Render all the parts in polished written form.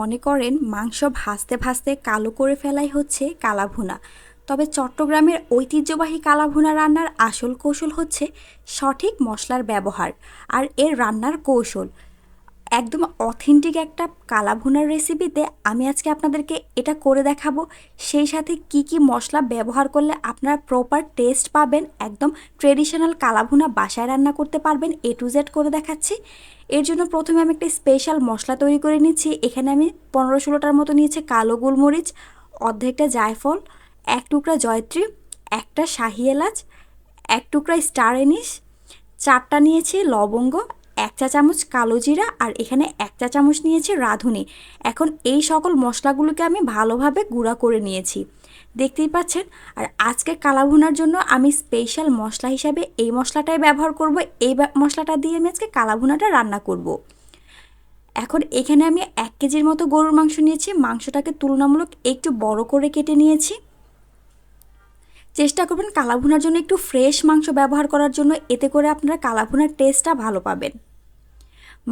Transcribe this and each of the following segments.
মনে করেন মাংস ভাজতে ভাজতে কালো করে ফেলাই হচ্ছে কালাভুনা। তবে চট্টগ্রামের ঐতিহ্যবাহী কালাভুনা রান্নার আসল কৌশল হচ্ছে সঠিক মশলার ব্যবহার আর এর রান্নার কৌশল। একদম অথেন্টিক একটা কালাভুনার রেসিপিতে আমি আজকে আপনাদেরকে এটা করে দেখাবো। সেই সাথে কি কি মশলা ব্যবহার করলে আপনারা প্রপার টেস্ট পাবেন, একদম ট্রেডিশনাল কালাভুনা বাসায় রান্না করতে পারবেন, এ টু জেড করে দেখাচ্ছি। এর জন্য প্রথমে আমি একটা স্পেশাল মশলা তৈরি করে নিচ্ছি। এখানে আমি 15-16টার মতো নিয়েছি কালো গোলমরিচ, অর্ধেকটা জায়ফল, এক টুকরা জয়ত্রী, একটা শাহি এলাচ, এক টুকরা স্টার এনিস, 4টা নিয়েছি লবঙ্গ, 1 চা চামচ কালো জিরা আর এখানে 1 চা চামচ নিয়েছি রাঁধুনি। এখন এই সকল মশলাগুলোকে আমি ভালোভাবে গুঁড়া করে নিয়েছি, দেখতেই পাচ্ছেন। আর আজকে কালাভুনার জন্য আমি স্পেশাল মশলা হিসাবে এই মশলাটাই ব্যবহার করব। এই মশলাটা দিয়ে আমি আজকে কালাভুনাটা রান্না করব। এখন এখানে আমি 1 কেজির মতো গরুর মাংস নিয়েছি। মাংসটাকে তুলনামূলক একটু বড় করে কেটে নিয়েছি। চেষ্টা করবেন কালাভুনার জন্য একটু ফ্রেশ মাংস ব্যবহার করার জন্য, এতে করে আপনারা কালাভুনার টেস্টটা ভালো পাবেন।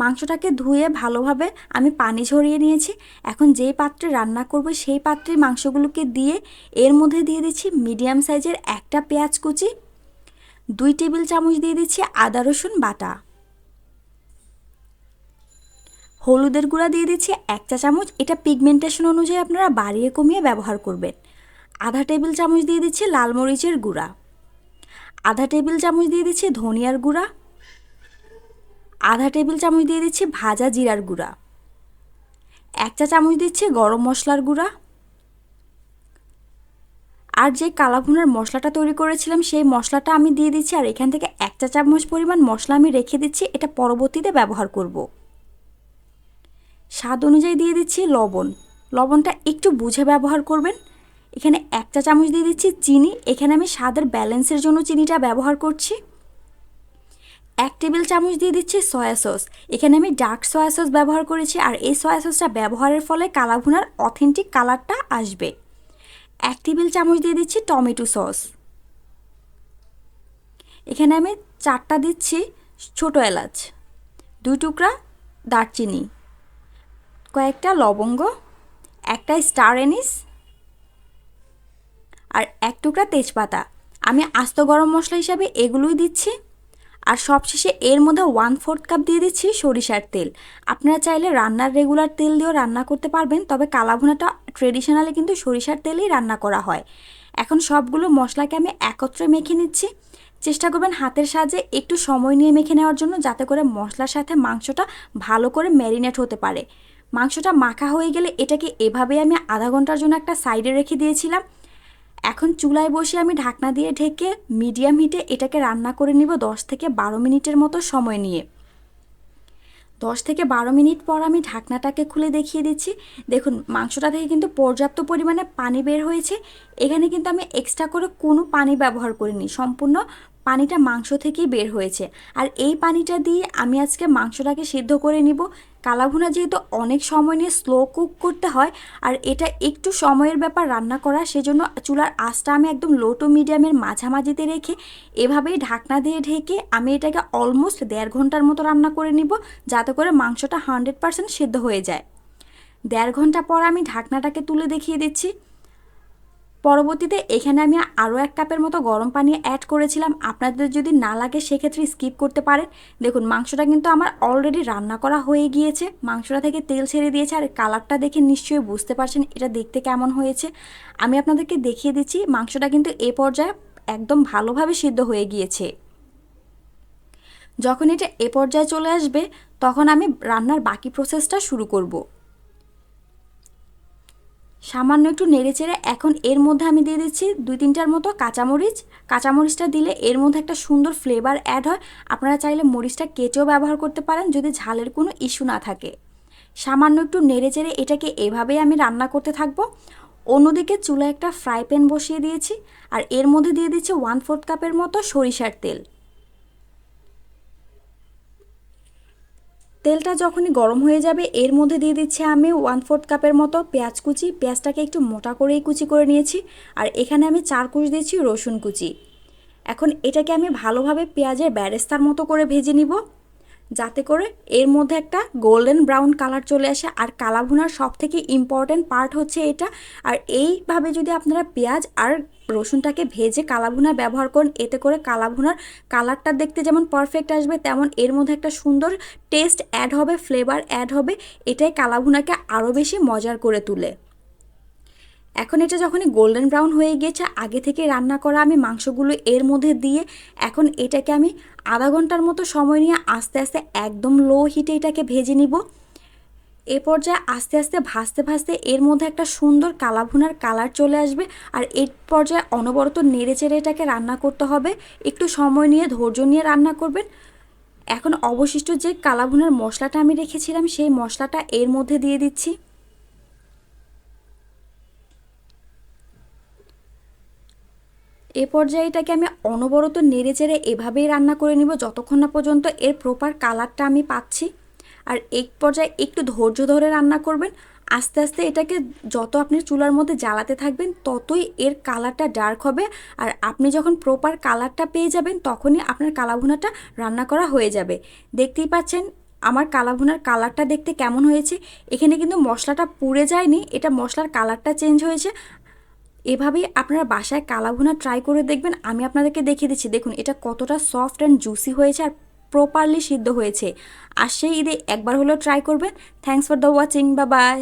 মাংসটাকে ধুয়ে ভালোভাবে আমি পানি ঝরিয়ে নিয়েছি। এখন যেই পাত্রে রান্না করব সেই পাত্রে মাংসগুলোকে দিয়ে এর মধ্যে দিয়ে দিচ্ছি মিডিয়াম সাইজের একটা পেঁয়াজ কুচি, 2 টেবিল চামচ দিয়ে দিচ্ছি আদা রসুন বাটা, হলুদের গুঁড়া দিয়ে দিচ্ছি 1 চা চামচ, এটা পিগমেন্টেশন অনুযায়ী আপনারা বাড়িয়ে কমিয়ে ব্যবহার করবেন। আধা টেবিল চামচ দিয়ে দিচ্ছি লাল মরিচের গুঁড়া, আধা টেবিল চামচ দিয়ে দিচ্ছি ধনিয়ার গুঁড়া, আধা টেবিল চামচ দিয়ে দিচ্ছি ভাজা জিরার গুঁড়া, 1 চা চামচ দিচ্ছি গরম মশলার গুঁড়া। আর যে কালাভুনার মশলাটা তৈরি করেছিলাম সেই মশলাটা আমি দিয়ে দিচ্ছি। আর এখান থেকে 1 চা চামচ পরিমাণ মশলা আমি রেখে দিচ্ছি, এটা পরবর্তীতে ব্যবহার করব। স্বাদ অনুযায়ী দিয়ে দিচ্ছি লবণ, লবণটা একটু বুঝে ব্যবহার করবেন। এখানে 1 চা চামচ দিয়ে দিচ্ছি চিনি, এখানে আমি স্বাদের ব্যালেন্সের জন্য চিনিটা ব্যবহার করছি। 1 টেবিল চামচ দিয়ে দিচ্ছি সয়া সস, এখানে আমি ডার্ক সয়া সস ব্যবহার করেছি। আর এই সয়া সসটা ব্যবহারের ফলে কালাভুনার অথেন্টিক কালারটা আসবে। 1 টেবিল চামচ দিয়ে দিচ্ছি টমেটো সস, এখানে আমি 4টা দিচ্ছি ছোট এলাচ, 2 টুকরা দারচিনি, কয়েকটা লবঙ্গ, একটা স্টার এনিস আর 1 টুকরা তেজপাতা। আমি আস্ত গরম মশলা হিসাবে এগুলোই দিচ্ছি। আর সবশেষে এর মধ্যে 1/4 কাপ দিয়ে দিচ্ছি সরিষার তেল। আপনারা চাইলে রান্নার রেগুলার তেল দিয়েও রান্না করতে পারবেন, তবে কালাভুনাটা ট্রেডিশনালি কিন্তু সরিষার তেলেই রান্না করা হয়। এখন সবগুলো মশলাকে আমি একত্রে মেখে নিচ্ছি। চেষ্টা করবেন হাতের সাহায্যে একটু সময় নিয়ে মেখে নেওয়ার জন্য, যাতে করে মশলার সাথে মাংসটা ভালো করে ম্যারিনেট হতে পারে। মাংসটা মাখা হয়ে গেলে এটাকে এভাবেই আমি আধা ঘন্টার জন্য একটা সাইডে রেখে দিয়েছিলাম। এখন চুলায় বসে আমি ঢাকনা দিয়ে ঢেকে মিডিয়াম হিটে এটাকে রান্না করে নিব 10 থেকে 12 মিনিটের মতো সময় নিয়ে। 10 থেকে 12 মিনিট পর আমি ঢাকনাটাকে খুলে দেখিয়ে দিচ্ছি। দেখুন মাংসটা থেকে কিন্তু পর্যাপ্ত পরিমাণে পানি বের হয়েছে। এখানে কিন্তু আমি এক্সট্রা করে কোনো পানি ব্যবহার করিনি, সম্পূর্ণ পানিটা মাংস থেকেই বের হয়েছে। আর এই পানিটা দিয়ে আমি আজকে মাংসটাকে সিদ্ধ করে নিব। কালাভুনা যেহেতু অনেক সময় নিয়ে স্লো কুক করতে হয় আর এটা একটু সময়ের ব্যাপার রান্না করা, সেজন্য চুলার আঁচটা আমি একদম লো টু মিডিয়ামের মাঝামাঝিতে রেখে এভাবেই ঢাকনা দিয়ে ঢেকে আমি এটাকে অলমোস্ট 1.5 ঘন্টার মতো রান্না করে নিব, যাতে করে মাংসটা 100% সিদ্ধ হয়ে যায়। 1.5 ঘন্টা পর আমি ঢাকনাটাকে তুলে দেখিয়ে দিচ্ছি। পরবর্তীতে এখানে আমি আরও 1 কাপের মতো গরম পানি অ্যাড করেছিলাম। আপনাদের যদি না লাগে সেক্ষেত্রে স্কিপ করতে পারেন। দেখুন মাংসটা কিন্তু আমার অলরেডি রান্না করা হয়ে গিয়েছে, মাংসটা থেকে তেল ছেড়ে দিয়েছে। আর কালারটা দেখে নিশ্চয়ই বুঝতে পারছেন এটা দেখতে কেমন হয়েছে। আমি আপনাদেরকে দেখিয়ে দিচ্ছি মাংসটা কিন্তু এ পর্যায়ে একদম ভালোভাবে সিদ্ধ হয়ে গিয়েছে। যখন এটা এ পর্যায়ে চলে আসবে তখন আমি রান্নার বাকি প্রসেসটা শুরু করব। সামান্য একটু নেড়েচেড়ে এখন এর মধ্যে আমি দিয়ে দিচ্ছি 2-3টার মতো কাঁচামরিচ। কাঁচামরিচটা দিলে এর মধ্যে একটা সুন্দর ফ্লেভার অ্যাড হয়। আপনারা চাইলে মরিচটা কেটেও ব্যবহার করতে পারেন যদি ঝালের কোনো ইস্যু না থাকে। সামান্য একটু নেড়েচেড়ে এটাকে এভাবেই আমি রান্না করতে থাকবো। অন্যদিকে চুলায় একটা ফ্রাই প্যান বসিয়ে দিয়েছি আর এর মধ্যে দিয়ে দিচ্ছি 1/4 কাপের মতো সরিষার তেল। তেলটা যখনই গরম হয়ে যাবে এর মধ্যে দিয়ে দিচ্ছি আমি 1/4 কাপের মতো পেঁয়াজ কুচি। পেঁয়াজটাকে একটু মোটা করেই কুচি করে নিয়েছি। আর এখানে আমি 4 কোষ দিয়েছি রসুন কুচি। এখন এটাকে আমি ভালোভাবে পেঁয়াজের বেরেস্তার মতো করে ভেজে নিব। যাতে করে এর মধ্যে একটা গোল্ডেন ব্রাউন কালার চলে আসে। আর কালাভুনার সব থেকে ইম্পর্ট্যান্ট পার্ট হচ্ছে এটা। আর এইভাবে যদি আপনারা পেঁয়াজ আর রসুনটাকে ভেজে কালাভুনা ব্যবহার করেন, এতে করে কালাভুনার কালারটা দেখতে যেমন পারফেক্ট আসবে, তেমন এর মধ্যে একটা সুন্দর টেস্ট অ্যাড হবে, ফ্লেভার অ্যাড হবে। এটাই কালাভুনাকে আরও বেশি মজার করে তোলে। এখন এটা যখনই গোল্ডেন ব্রাউন হয়ে গিয়েছে, আগে থেকে রান্না করা আমি মাংসগুলো এর মধ্যে দিয়ে এখন এটাকে আমি আধা ঘন্টার মতো সময় নিয়ে আস্তে আস্তে একদম লো হিটে এটাকে ভেজে নিব। এ পর্যায়ে আস্তে আস্তে ভাজতে ভাজতে এর মধ্যে একটা সুন্দর কালাভুনার কালার চলে আসবে। আর এই পর্যায়ে অনবরত নেড়ে চেড়ে এটাকে রান্না করতে হবে, একটু সময় নিয়ে ধৈর্য নিয়ে রান্না করবেন। এখন অবশিষ্ট যে কালাভুনার মশলাটা আমি রেখেছিলাম, সেই মশলাটা এর মধ্যে দিয়ে দিচ্ছি। এ পর্যায়ে এটাকে আমি অনবরত নেড়ে চেড়ে এভাবেই রান্না করে নিব যতক্ষণ না পর্যন্ত এর প্রপার কালারটা আমি পাচ্ছি। আর এক পর্যায়ে একটু ধৈর্য ধরে রান্না করবেন। আস্তে আস্তে এটাকে যত আপনি চুলার মধ্যে জ্বালাতে থাকবেন, ততই এর কালারটা ডার্ক হবে। আর আপনি যখন প্রপার কালারটা পেয়ে যাবেন, তখনই আপনার কালাভুনাটা রান্না করা হয়ে যাবে। দেখতেই পাচ্ছেন আমার কালাভুনার কালারটা দেখতে কেমন হয়েছে। এখানে কিন্তু মশলাটা পুড়ে যায়নি, এটা মশলার কালারটা চেঞ্জ হয়েছে। এভাবেই আপনারা বাসায় কালাভুনা ট্রাই করে দেখবেন। আমি আপনাদেরকে দেখিয়ে দিচ্ছি, দেখুন এটা কতটা সফট অ্যান্ড জুসি হয়েছে আর প্রপারলি সিদ্ধ হয়েছে। আর সেই ঈদে একবার হলেও ট্রাই করবেন। Thanks for the watching, bye bye.